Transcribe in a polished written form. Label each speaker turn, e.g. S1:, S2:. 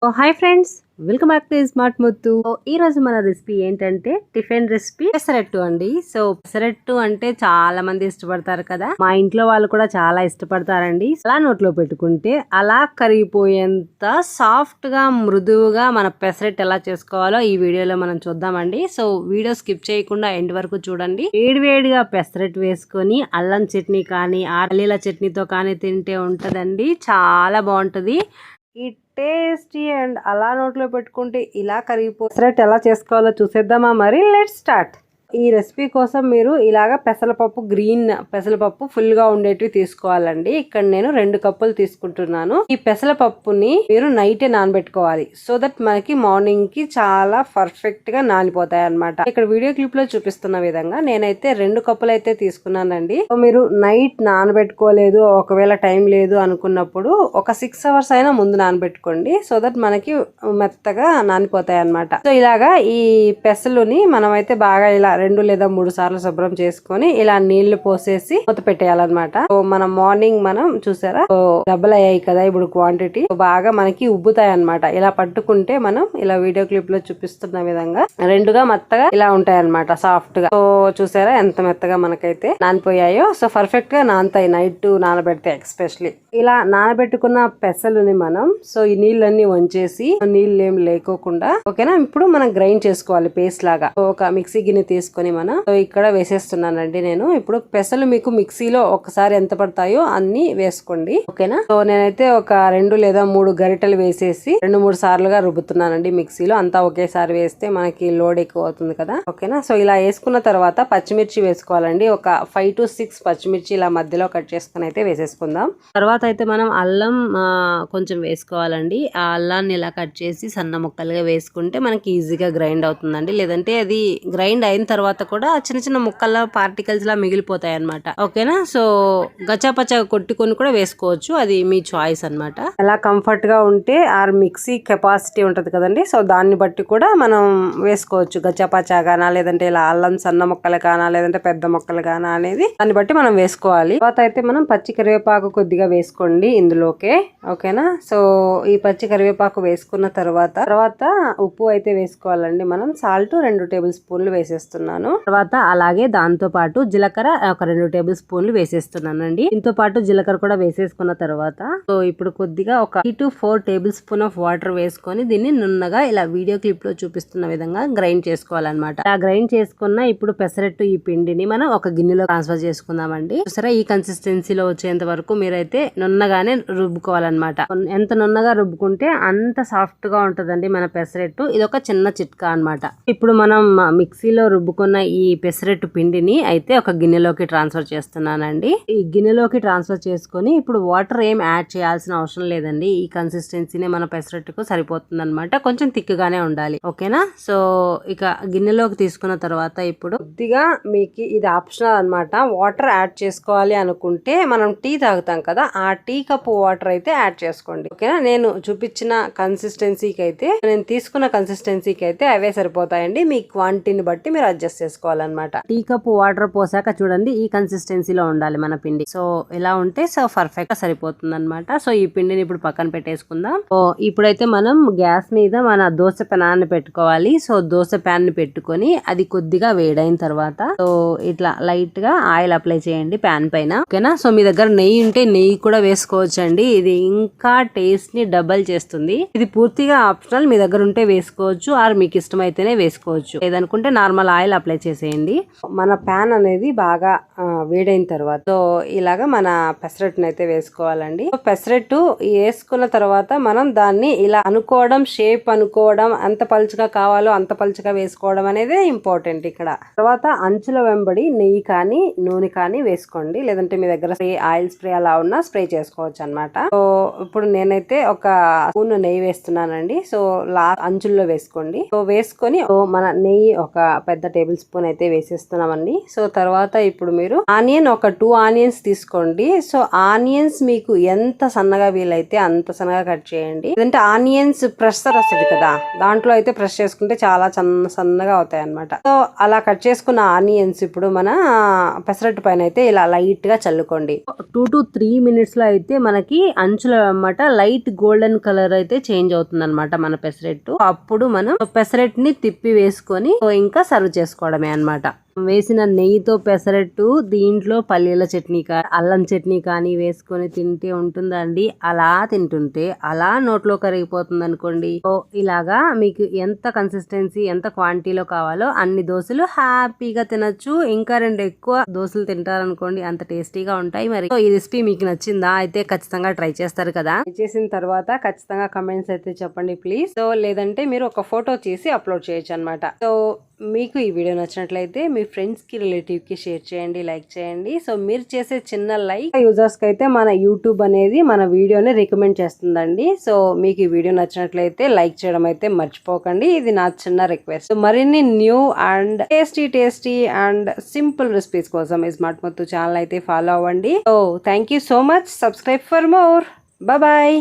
S1: Hi friends, welcome back to smart Muthu. ఈ రోజు మన రెసిపీ ఏంటంటే టిఫిన్ రెసిపీ పెసరట్టు అండి. సో పెసరట్టు అంటే చాలా మంది ఇష్టపడతారు కదా, మా ఇంట్లో వాళ్ళు కూడా చాలా ఇష్టపడతారండి. అలా నోట్లో పెట్టుకుంటే అలా కరిగిపోయేంత సాఫ్ట్ గా మృదువుగా మన పెసరట్టు ఎలా చేసుకోవాలో ఈ వీడియోలో మనం చూద్దామండి. సో వీడియో స్కిప్ చేయకుండా ఎండ్ వరకు చూడండి. వేడివేడిగా పెసరట్టు వేసుకొని అల్లం చట్నీ కానీ పల్లీల చట్నీతో కానీ తింటే ఉంటదండి, చాలా బాగుంటది. ఈ టేస్టీ అండ్ అలా నోట్లో పెట్టుకుంటే ఇలా కరిగిపోతే ఎలా చేసుకోవాలో చూసేద్దామా మరి. Let's start. ఈ రెసిపీ కోసం మీరు ఇలాగా పెసరపప్పు, గ్రీన్ పెసరపప్పు ఫుల్ గా ఉండేటివి తీసుకోవాలండి. ఇక్కడ నేను 2 కప్పులు తీసుకుంటున్నాను. ఈ పెసరపప్పుని మీరు నైటే నానబెట్టుకోవాలి, సో దట్ మనకి మార్నింగ్ కి చాలా పర్ఫెక్ట్ గా నానిపోతాయి అన్నమాట. ఇక్కడ వీడియో క్లిప్ లో చూపిస్తున్న విధంగా నేనైతే 2 కప్పులు అయితే తీసుకున్నానండి. సో మీరు నైట్ నానబెట్టుకోలేదు, ఒకవేళ టైం లేదు అనుకున్నప్పుడు ఒక 6 అవర్స్ అయినా ముందు నానబెట్టుకోండి, సో దట్ మనకి మెత్తగా నానిపోతాయి అన్నమాట. సో ఇలాగా ఈ పెసలుని మనం అయితే బాగా ఇలా 2 లేదా 3 సార్లు శుభ్రం చేసుకొని ఇలా నీళ్లు పోసేసి మూత పెట్టేయాలన్నమాట. సో మనం మార్నింగ్ మనం చూసారా డబ్బులు అయ్యాయి కదా ఇప్పుడు క్వాంటిటీ, బాగా మనకి ఉబ్బుతాయి అన్నమాట. ఇలా పట్టుకుంటే మనం ఇలా వీడియో క్లిప్ లో చూపిస్తున్న విధంగా 2గా మెత్తగా ఇలా ఉంటాయి అన్నమాట, సాఫ్ట్ గా. సో చూసారా ఎంత మెత్తగా మనకైతే నానిపోయాయో. సో పర్ఫెక్ట్ గా నానతాయి నైట్ నానబెడితే ఎక్స్పెషలీ. ఇలా నానబెట్టుకున్న పెసలుని మనం సో ఈ నీళ్ళన్నీ వంచేసి, నీళ్ళు ఏం లేకోకుండా ఓకేనా, ఇప్పుడు మనం గ్రైండ్ చేసుకోవాలి పేస్ట్ లాగా. ఒక మిక్సీ గిన్నె తీసుకొని మనం సో ఇక్కడ వేసేస్తున్నానండి నేను. ఇప్పుడు పెసలు మీకు మిక్సీలో ఒకసారి ఎంత పడతాయో అన్ని వేసుకోండి, ఓకేనా. సో నేనైతే ఒక 2 లేదా 3 గరిటెలు వేసేసి 2-3 సార్లుగా రుబ్బుతున్నానండి మిక్సీలో. అంతా ఒకేసారి వేస్తే మనకి లోడ్ ఎక్కువ అవుతుంది కదా, ఓకేనా. సో ఇలా వేసుకున్న తర్వాత పచ్చిమిర్చి వేసుకోవాలండి. ఒక 5 to 6 పచ్చిమిర్చి ఇలా మధ్యలో కట్ చేసుకుని అయితే వేసేసుకుందాం. తర్వాత అయితే మనం అల్లం కొంచెం వేసుకోవాలండి. ఆ అల్లాన్ని ఇలా కట్ చేసి సన్న ముక్కలుగా వేసుకుంటే మనకి ఈజీగా గ్రైండ్ అవుతుందండి. లేదంటే అది గ్రైండ్ అయిన తర్వాత కూడా చిన్న చిన్న ముక్కల పార్టికల్స్ లా మిగిలిపోతాయి అన్నమాట, ఓకేనా. సో గచ్చాపచ్చా కొట్టుకొని కూడా వేసుకోవచ్చు, అది మీ చాయిస్ అన్నమాట. ఎలా కంఫర్ట్ గా ఉంటే ఆర్ మిక్సీ కెపాసిటీ ఉంటది కదండి, సో దాన్ని బట్టి కూడా మనం వేసుకోవచ్చు. గచ్చాపచ్చా గానా, లేదంటే ఇలా అల్లం సన్న ముక్కలు కానా, లేదంటే పెద్ద ముక్కలు కానా అనేది దాన్ని బట్టి మనం వేసుకోవాలి. తర్వాత అయితే మనం పచ్చి కరివేపాకు కొద్దిగా వేసుకోండి ఇందులోకే, ఓకేనా. సో ఈ పచ్చి కరివేపాకు వేసుకున్న తర్వాత ఉప్పు అయితే వేసుకోవాలండి. మనం సాల్ట్ 2 టేబుల్ స్పూన్లు వేసేస్తున్నాను. తర్వాత అలాగే దాంతో పాటు జీలకర్ర ఒక 2 టేబుల్ స్పూన్లు వేసేస్తున్నానండి. దీంతో పాటు జీలకర్ర కూడా వేసేసుకున్న తర్వాత సో ఇప్పుడు కొద్దిగా ఒక 3 to 4 table spoon of water వేసుకొని దీన్ని నున్నగా ఇలా వీడియో క్లిప్ లో చూపిస్తున్న విధంగా గ్రైండ్ చేసుకోవాలన్నమాట. ఇలా గ్రైండ్ చేసుకున్న ఇప్పుడు పెసరట్టు ఈ పిండిని మనం ఒక గిన్నెలో ట్రాన్స్ఫర్ చేసుకుందామండి. చూసారా ఈ కన్సిస్టెన్సీలో వచ్చేంత వరకు మీరైతే నున్నగానే రుబ్బుకోవాలన్నమాట. ఎంత నున్నగా రుబ్బుకుంటే అంత సాఫ్ట్ గా ఉంటదండి మన పెసరట్టు. ఇది ఒక చిన్న చిట్కా అన్నమాట. ఇప్పుడు మనం మిక్సీలో రుబ్బుకున్న ఈ పెసరట్టు పిండిని అయితే ఒక గిన్నెలోకి ట్రాన్స్ఫర్ చేస్తున్నానండి. ఈ గిన్నెలోకి ట్రాన్స్ఫర్ చేసుకొని ఇప్పుడు వాటర్ ఏం యాడ్ చేయాల్సిన అవసరం లేదండి. ఈ కన్సిస్టెన్సీనే మన పెసరట్టుకు సరిపోతుంది అనమాట. కొంచెం థిక్గానే ఉండాలి, ఓకేనా. సో ఇక గిన్నెలోకి తీసుకున్న తర్వాత ఇప్పుడు కొద్దిగా మీకు ఇది ఆప్షనల్ అనమాట. వాటర్ యాడ్ చేసుకోవాలి అనుకుంటే మనం టీ తాగుతాం కదా, ఆ టీ కప్ వాటర్ అయితే యాడ్ చేసుకోండి, ఓకేనా. నేను చూపించిన కన్సిస్టెన్సీకి అయితే, నేను తీసుకున్న కన్సిస్టెన్సీకి అయితే అవే సరిపోతాయండి. మీ క్వాంటిటీని బట్టి మీరు అడ్జస్ట్ చేసుకోవాలన్నమాట. టీ కప్ వాటర్ పోసాక చూడండి ఈ కన్సిస్టెన్సీలో ఉండాలి మన పిండి. సో ఇలా ఉంటే సో పర్ఫెక్ట్ గా సరిపోతుంది అనమాట. సో ఈ పిండిని ఇప్పుడు పక్కన పెట్టేసుకుందాం. సో ఇప్పుడైతే మనం గ్యాస్ మీద మన దోశ పెనాన్ని పెట్టుకోవాలి. సో దోశ ప్యాన్ ని పెట్టుకొని అది కొద్దిగా వేడైన తర్వాత సో ఇట్లా లైట్ గా ఆయిల్ అప్లై చేయండి ప్యాన్ పైన, ఓకేనా. సో మీ దగ్గర నెయ్యి ఉంటే నెయ్యి కూడా వేసుకోవచ్చు అండి. ఇది ఇంకా టేస్ట్ ని డబల్ చేస్తుంది. ఇది పూర్తిగా ఆప్షనల్, మీ దగ్గర ఉంటే వేసుకోవచ్చు ఆర్ మీకు ఇష్టమైతేనే వేసుకోవచ్చు, లేదనుకుంటే నార్మల్ ఆయిల్ అప్లై చేసేయండి. మన ప్యాన్ అనేది బాగా వేడైన తర్వాత సో ఇలాగా మన పెసరట్టును అయితే వేసుకోవాలండి. పెసరట్టు వేసుకున్న తర్వాత మనం దాన్ని ఇలా అనుకోవడం, షేప్ అనుకోవడం, ఎంత పలుచగా కావాలో అంత పలుచగా వేసుకోవడం అనేది ఇంపార్టెంట్ ఇక్కడ. తర్వాత అంచుల వెంబడి నెయ్యి కానీ నూనె కానీ వేసుకోండి, లేదంటే మీ దగ్గర ఆయిల్ స్ప్రే అలా ఉన్నా స్ప్రే చేసుకోవచ్చు అనమాట. సో ఇప్పుడు నేనైతే ఒక స్పూన్ నెయ్యి వేస్తున్నానండి. సో అంచుల్లో వేసుకోండి. సో వేసుకొని మన నెయ్యి ఒక పెద్ద టేబుల్ స్పూన్ అయితే వేసేస్తున్నామండి. సో తర్వాత ఇప్పుడు మీరు ఆనియన్ ఒక 2 ఆనియన్స్ తీసుకోండి. సో ఆనియన్స్ మీకు ఎంత సన్నగా వీలైతే అంత సన్నగా కట్ చేయండి. లేదంటే ఆనియన్స్ ప్రెషర్ వస్తుంది కదా, దాంట్లో అయితే ప్రెస్ చేసుకుంటే చాలా సన్నగా అవుతాయి అనమాట. సో అలా కట్ చేసుకున్న ఆనియన్స్ ఇప్పుడు మన పెసరట్టు పైన అయితే ఇలా లైట్ గా చల్లుకోండి. 2 to 3 minutes లో అయితే మనకి అంచుల అన్నమాట లైట్ గోల్డెన్ కలర్ అయితే చేంజ్ అవుతుంది అనమాట మన పెసరెట్టు. అప్పుడు మనం పెసరెట్ ని తిప్పి వేసుకొని ఇంకా సర్వ్ చేసుకోవడమే అన్నమాట. వేసిన నెయ్యితో పెసరట్టు దీంట్లో పల్లీల చట్నీ అల్లం చట్నీ కానీ వేసుకొని తింటే ఉంటుందండి. అలా తింటుంటే అలా నోట్లో కరిగిపోతుంది అనుకోండి. సో ఇలాగా మీకు ఎంత కన్సిస్టెన్సీ ఎంత క్వాంటిటీలో కావాలో అన్ని దోశలు హ్యాపీగా తినొచ్చు. ఇంకా 2 ఎక్కువ దోశలు తింటారనుకోండి, అంత టేస్టీగా ఉంటాయి. మరి ఈ రెసిపీ మీకు నచ్చిందా అయితే ఖచ్చితంగా ట్రై చేస్తారు కదా. ట్రై చేసిన తర్వాత ఖచ్చితంగా కమెంట్స్ అయితే చెప్పండి ప్లీజ్. సో లేదంటే మీరు ఒక ఫోటో చేసి అప్లోడ్ చేయొచ్చు అనమాట. సో మీకు ఈ వీడియో నచ్చినట్లయితే మీ ఫ్రెండ్స్ కి రిలేటివ్ కి షేర్ చేయండి, లైక్ చేయండి. సో మీరు చేసే చిన్న లైక్ యూజర్స్ కి అయితే మన యూట్యూబ్ అనేది మన వీడియోని రికమెండ్ చేస్తుందండి. సో మీకు ఈ వీడియో నచ్చినట్లయితే లైక్ చేయడం అయితే మర్చిపోకండి. ఇది నా చిన్న రిక్వెస్ట్. సో మరిన్ని new and tasty and simple recipes కోసం ఈ స్మార్ట్ ముత్తు ఛానల్ అయితే ఫాలో అవ్వండి. So thank you so much. Subscribe for more. Bye.